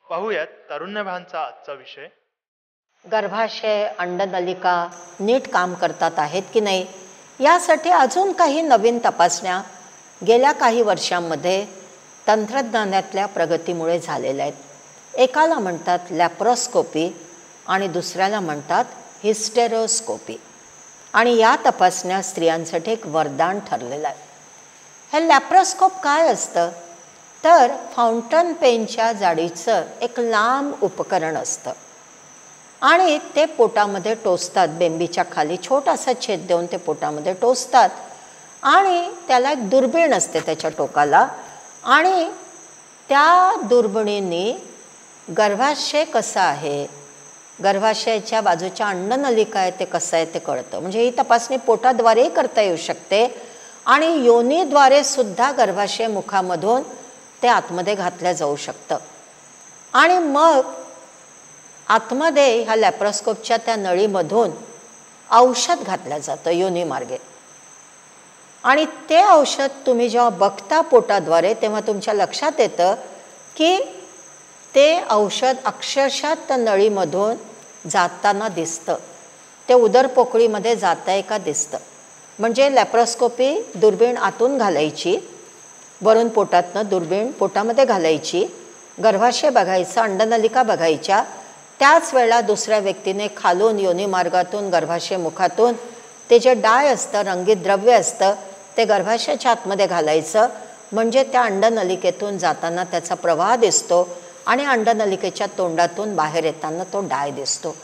पाहूयात तारुण्यभानचा आजचा विषय. गर्भाशय अंडनलिका नीट काम करतात आहेत की नाही यासाठी अजून काही नवीन तपासण्या गेल्या काही वर्षांमध्ये तंत्रज्ञानातल्या प्रगतीमुळे झालेल्या आहेत. एकाला म्हणतात लॅप्रोस्कोपी आणि दुसऱ्याला म्हणतात हिस्टेरोस्कोपी. आणि या तपासण्या स्त्रियांसाठी एक वरदान ठरलेलं आहे. हे लॅप्रोस्कोप काय असतं तर फाउंटन पेनच्या जाडीचं एक लांब उपकरण असतं आणि ते पोटामध्ये टोचतात. बेंबीच्या खाली छोटासा छेद देऊन ते पोटामध्ये टोचतात आणि त्याला एक दुर्बीण असते त्याच्या टोकाला आणि त्या दुर्बिणीने गर्भाशय कसा आहे, गर्भाशयाच्या बाजूच्या अंडनलिका आहे ते कसं आहे ते कळतं. म्हणजे ही तपासणी पोटाद्वारे करता येऊ शकते आणि योनीद्वारे सुद्धा गर्भाशय मुखामधून ते आतमध्ये घातलं जाऊ शकतं. आणि मग आतमध्ये ह्या लॅप्रोस्कोपच्या त्या नळीमधून औषध घातलं जातं योनीमार्गे. आणि ते औषध तुम्ही जेव्हा बघता पोटाद्वारे तेव्हा तुमच्या लक्षात येतं की ते औषध अक्षरशः त्या नळीमधून जाताना दिसतं. ते उदरपोकळीमध्ये जात आहे का दिसतं. म्हणजे लॅप्रोस्कोपी दुर्बीण आतून घालायची, वरून पोटातनं दुर्बीण पोटामध्ये घालायची, गर्भाशय बघायचं, अंडनलिका बघायच्या. त्याच वेळेला दुसऱ्या व्यक्तीने खालून योनीमार्गातून गर्भाशय मुखातून ते जे डाय असतं, रंगीत द्रव्य असतं, ते गर्भाशयाच्या आतमध्ये घालायचं. म्हणजे त्या अंडनलिकेतून जाताना त्याचा प्रवाह दिसतो आणि अंडनलिकेच्या तोंडातून बाहेर येताना तो डाय दिसतो.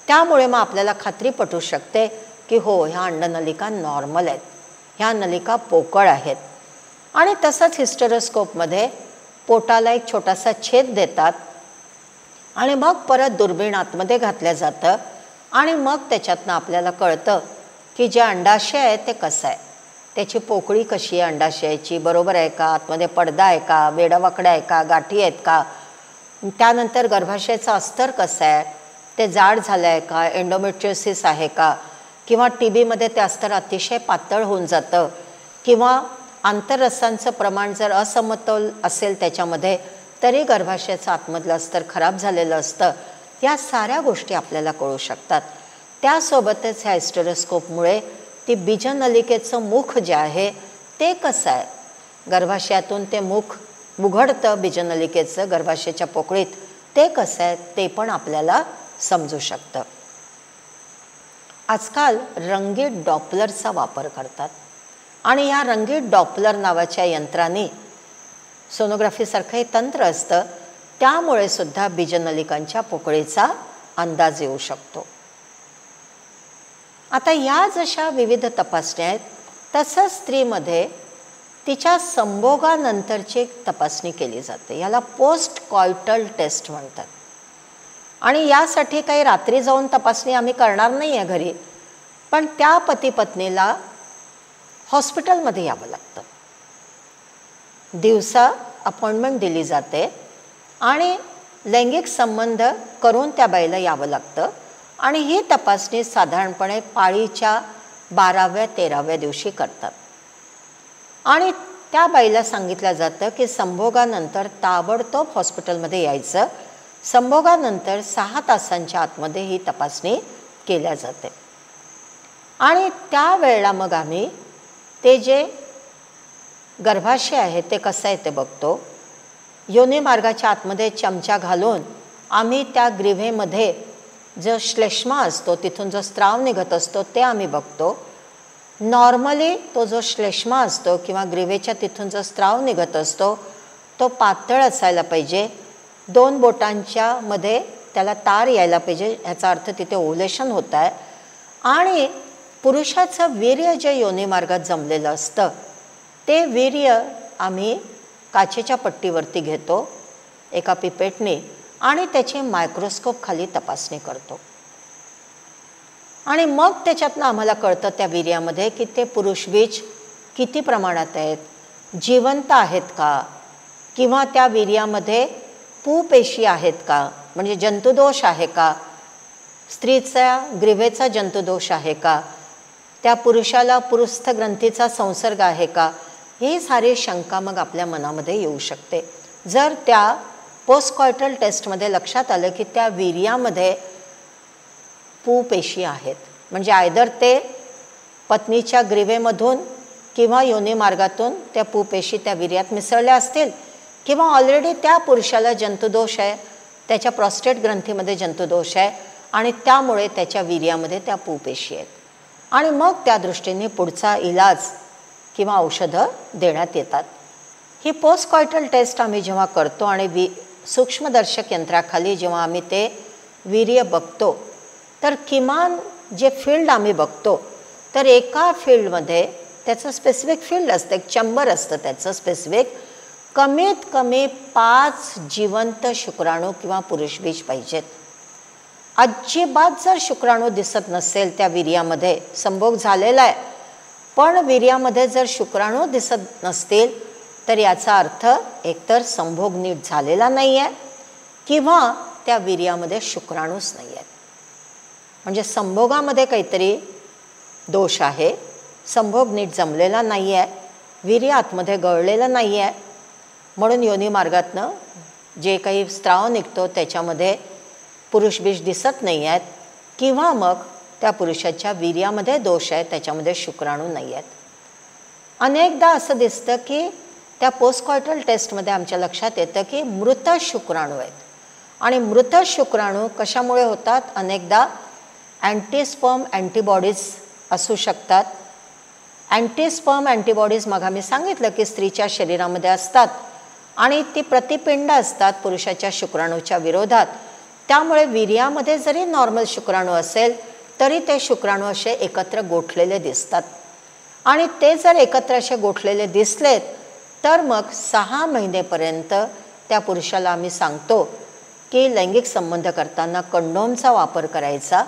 त्यामुळे मग आपल्याला खात्री पटू शकते की हो, ह्या अंडनलिका नॉर्मल आहेत, ह्या नलिका पोकळ आहेत. आणि तसंच हिस्टेरोस्कोपमध्ये पोटाला एक छोटासा छेद देतात आणि मग परत दुर्बीण आतमध्ये घातलं जातं आणि मग त्याच्यातनं आपल्याला कळतं की जे अंडाशय आहे ते कसं आहे, त्याची पोकळी कशी आहे, अंडाशयाची बरोबर आहे का, आतमध्ये पडदा आहे का, वेडावाकड्या आहे का, गाठी आहेत का, त्यानंतर गर्भाशयाचं अस्तर कसं आहे, ते जाड झालं आहे का, एंडोमेट्रियोसिस आहे का, किंवा TBमध्ये ते अस्तर अतिशय पातळ होऊन जातं, किंवा आंतररसांचं प्रमाण जर असमतोल असेल त्याच्यामध्ये तरी गर्भाशयाचं आतमधलं अस्तर खराब झालेलं असतं. या साऱ्या गोष्टी आपल्याला कळू शकतात. त्यासोबतच ह्या हिस्टेरोस्कोपमुळे ती बीजनलिकेचं मुख जे आहे ते कसं आहे, गर्भाशयातून ते मुख उघडतं बीजनलिकेचं गर्भाशयाच्या पोकळीत, ते कसं आहे ते पण आपल्याला समजू शकतं. आजकाल रंगीत डॉपलरचा वापर करतात आणि या रंगीत डॉपलर नावाच्या यंत्राने सोनोग्राफीसारखं हे तंत्र असतं, त्यामुळे सुद्धा बीजनलिकांच्या पोकळीचा अंदाज येऊ शकतो. आता या जशा विविध तपासण्या आहेत तसंच स्त्रीमध्ये तिच्या संभोगानंतरची एक तपासणी केली जाते. याला पोस्ट कॉयटल टेस्ट म्हणतात. आणि यासाठी काही रात्री जाऊन तपासणी आम्ही करणार नाही आहे घरी, पण त्या पती पत्नीला हॉस्पिटलमध्ये यावं लागतं. दिवसा अपॉइंटमेंट दिली जाते आणि लैंगिक संबंध करून त्या बाईला यावं लागतं. आणि ही तपासणी साधारणपणे पाळीच्या 12व्या-13व्या दिवशी करतात. आणि त्या बाईला सांगितलं जातं की संभोगानंतर ताबडतोब हॉस्पिटलमध्ये यायचं. संभोगानंतर 6 तासांच्या आतमध्ये ही तपासणी केल्या जाते. आणि त्यावेळेला मग आम्ही ते जे गर्भाशय आहे ते कसं आहे ते बघतो. योनीमार्गाच्या आतमध्ये चमचा घालून आम्ही त्या ग्रीव्हेमध्ये जो श्लेष्मा असतो, तिथून जो स्त्राव निघत असतो ते आम्ही बघतो. नॉर्मली तो जो श्लेष्मा असतो किंवा ग्रीव्हेच्या तिथून जो स्त्राव निघत असतो तो पातळ असायला पाहिजे. 2 बोटांच्या मध्ये त्याला तार यायला पाहिजे, ह्याचा अर्थ तिथे ओव्ह्युलेशन होत आहे. आणि पुरुषाचं वीर्य जे योनीमार्गात जमलेलं असतं ते वीर्य आम्ही काचेच्या पट्टीवरती घेतो एका पिपेटने आणि त्याची मायक्रोस्कोप खाली तपासणी करतो. आणि मग त्याच्यातनं आम्हाला कळतं त्या वीर्यामध्ये की ते पुरुषबीज किती प्रमाणात आहेत, जिवंत आहेत का, किंवा त्या वीर्यामध्ये पुपेशी आहेत का, म्हणजे जंतुदोष आहे का, स्त्रीचा ग्रीव्हेचा जंतुदोष आहे का, त्या पुरुषाला पुरुस्थ ग्रंथीचा संसर्ग आहे का, ही सारी शंका मग आपल्या मनामध्ये येऊ शकते. जर त्या पोस्टकॉयटल टेस्टमध्ये लक्षात आलं की त्या वीर्यामध्ये पू पेशी आहेत. म्हणजे आयदर ते पत्नीच्या ग्रीवेमधून किंवा योनी मार्गातून त्या पू पेशी त्या वीर्यात मिसळल्या असतील, किंवा ऑलरेडी त्या पुरुषाला जंतुदोष आहे, त्याच्या प्रॉस्टेट ग्रंथीमध्ये जंतुदोष आहे आणि त्यामुळे त्याच्या वीर्यामध्ये त्या पू पेशी आहेत. आणि मग त्या दृष्टीने पुढचा इलाज किंवा औषधं देण्यात येतात. ही पोस्टकॉयटल टेस्ट आम्ही जेव्हा करतो आणि सूक्ष्मदर्शक यंत्राखाली जेव्हा आम्ही ते वीर्य बघतो, तर किमान जे फील्ड आम्ही बघतो तर एका फील्डमध्ये त्याचं स्पेसिफिक फील्ड असतं, एक चंबर असतं त्याचं स्पेसिफिक. कमीत कमी 5 जिवंत शुक्राणू किंवा पुरुषबीज पाहिजेत. अजिबात जर शुक्राणू दिसत नसेल त्या वीर्यामध्ये, संभोग झालेला आहे पण वीर्यामध्ये जर शुक्राणू दिसत नसतील तर याचा अर्थ एकतर संभोग नीट झालेला नाही आहे किंवा त्या वीर्यामध्ये शुक्राणूच नाही आहेत. म्हणजे संभोगामध्ये काहीतरी दोष आहे, संभोग नीट जमलेला नाही आहे, वीर्य आतमध्ये गळलेलं नाही आहे, म्हणून योनी मार्गातनं जे काही स्त्राव निघतो त्याच्यामध्ये पुरुषबीज दिसत नाही आहेत, किंवा मग त्या पुरुषाच्या वीर्यामध्ये दोष आहे, त्याच्यामध्ये शुक्राणू नाही आहेत. अनेकदा असं दिसतं की त्या पोस्टकॉयटल टेस्टमध्ये आमच्या लक्षात येतं की मृत शुक्राणू आहेत. आणि मृत शुक्राणू कशामुळे होतात? अनेकदा अँटीस्पर्म अँटीबॉडीज असू शकतात. अँटीस्पर्म अँटीबॉडीज मग आम्ही सांगितलं की स्त्रीच्या शरीरामध्ये असतात आणि ती प्रतिपिंड असतात पुरुषाच्या शुक्राणूच्या विरोधात. त्यामुळे वीर्यामध्ये जरी नॉर्मल शुक्राणू असेल तरी ते शुक्राणू असे एकत्र गोठलेले दिसतात. आणि ते जर एकत्र असे गोठलेले दिसलेत तर मग 6 महिनेपर्यंत त्या पुरुषाला आम्ही सांगतो की लैंगिक संबंध करताना कंडोमचा वापर करायचा.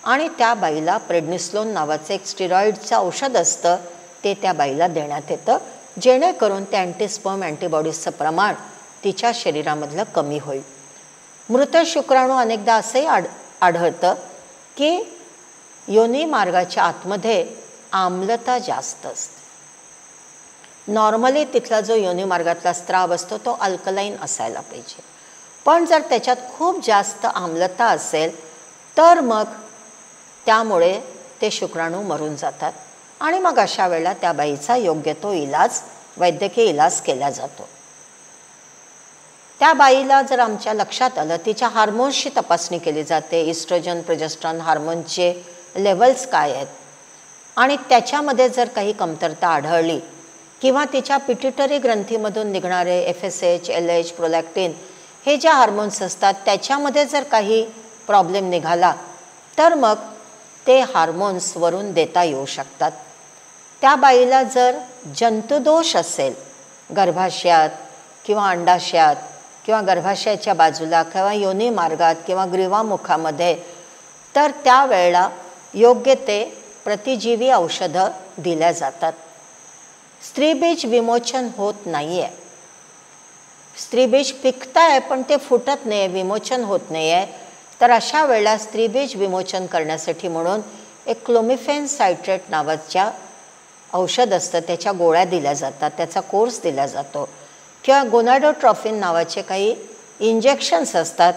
आणि त्या बाईला प्रेडनिसलोन नावाचं एक स्टिरॉइडचं औषध असतं, ते त्या बाईला देण्यात येतं, जेणेकरून त्या अँटीस्पर्म अँटीबॉडीजचं प्रमाण तिच्या शरीरामधलं कमी होईल. मृत शुक्राणू अनेकदा असंही आढळतं की योनी मार्गाच्या आतमध्ये आम्लता जास्त असते. नॉर्मली तिथला जो योनी मार्गातला स्त्राव असतो तो अल्कलाईन असायला पाहिजे, पण जर त्याच्यात खूप जास्त आम्लता असेल तर मग त्यामुळे ते शुक्राणू मरून जातात. आणि मग अशा वेळेला त्या बाईचा योग्य तो इलाज, वैद्यकीय इलाज केला जातो. त्या बाईला जर आमच्या लक्षात आलं, तिच्या हार्मोन्सची तपासणी केली जाते, इस्ट्रोजन प्रोजेस्टेरॉन हार्मोनचे लेवल्स काय आहेत, आणि त्याच्यामध्ये जर काही कमतरता आढळली किंवा तिच्या पिट्युटरी ग्रंथीमधून निघणारे FSH, LH, प्रोलॅक्टिन हे ज्या हार्मोन्स असतात त्याच्यामध्ये जर काही प्रॉब्लेम निघाला तर मग ते हार्मोन्स वरून देता येऊ शकतात. त्या बाईला जर जंतुदोष असेल गर्भाशयात किंवा अंडाशयात किंवा गर्भाशयाच्या बाजूला किंवा योनी मार्गात किंवा ग्रीवामुखामध्ये, तर त्यावेळेला योग्य ते प्रतिजीवी औषधं दिल्या जातात. स्त्रीबीज विमोचन होत नाही आहे, स्त्रीबीज पिकताय पण ते फुटत नाही आहे, विमोचन होत नाही आहे. तर अशा वेळेला स्त्रीबीज विमोचन करण्यासाठी म्हणून एक क्लोमिफेन सायट्रेट नावाच्या औषध असतं, त्याच्या गोळ्या दिल्या जातात, त्याचा कोर्स दिला जातो. किंवा गोनाडोट्रॉफिन नावाचे काही इंजेक्शन्स असतात,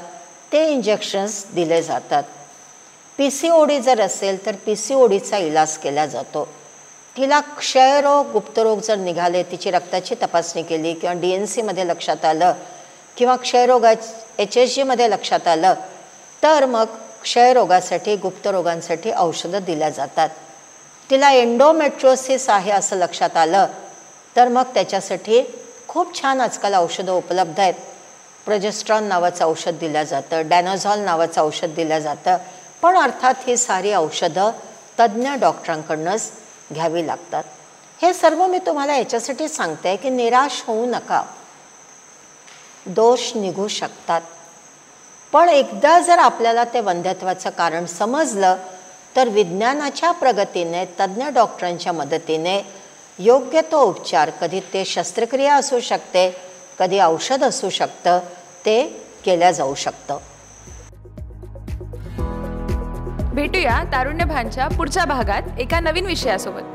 ते इंजेक्शन्स दिले जातात. PCOD जर असेल तर PCODचा इलाज केला जातो. तिला क्षयरोग गुप्तरोग जर निघाले, तिची रक्ताची तपासणी केली किंवा DNCमध्ये लक्षात आलं किंवा क्षयरोगा HSGमध्ये लक्षात आलं तर मग क्षयरोगासाठी गुप्तरोगांसाठी औषधं दिल्या जातात. तिला एंडोमेट्रोसिस आहे असं लक्षात आलं तर मग त्याच्यासाठी खूप छान आजकाल औषधं उपलब्ध आहेत. प्रोजेस्ट्रॉन नावाचं औषध दिलं जातं, डॅनोझॉल नावाचं औषध दिलं जातं. पण अर्थात ही सारी औषधं तज्ज्ञ डॉक्टरांकडूनच घ्यावी लागतात. हे सर्व मी तुम्हाला याच्यासाठी सांगते की निराश होऊ नका, दोष निघू शकतात. पण एकदा जर आपल्याला ते वंध्यत्वाचं कारण समजलं तर विज्ञानाच्या प्रगतीने, तज्ज्ञ डॉक्टरांच्या मदतीने योग्य तो उपचार, कधी ते शस्त्रक्रिया असू शकते, कधी औषध असू शकतं, ते केल्या जाऊ शकतं. भेटूया तारुण्य भानच्या पुढच्या भागात एका नवीन विषयासोबत.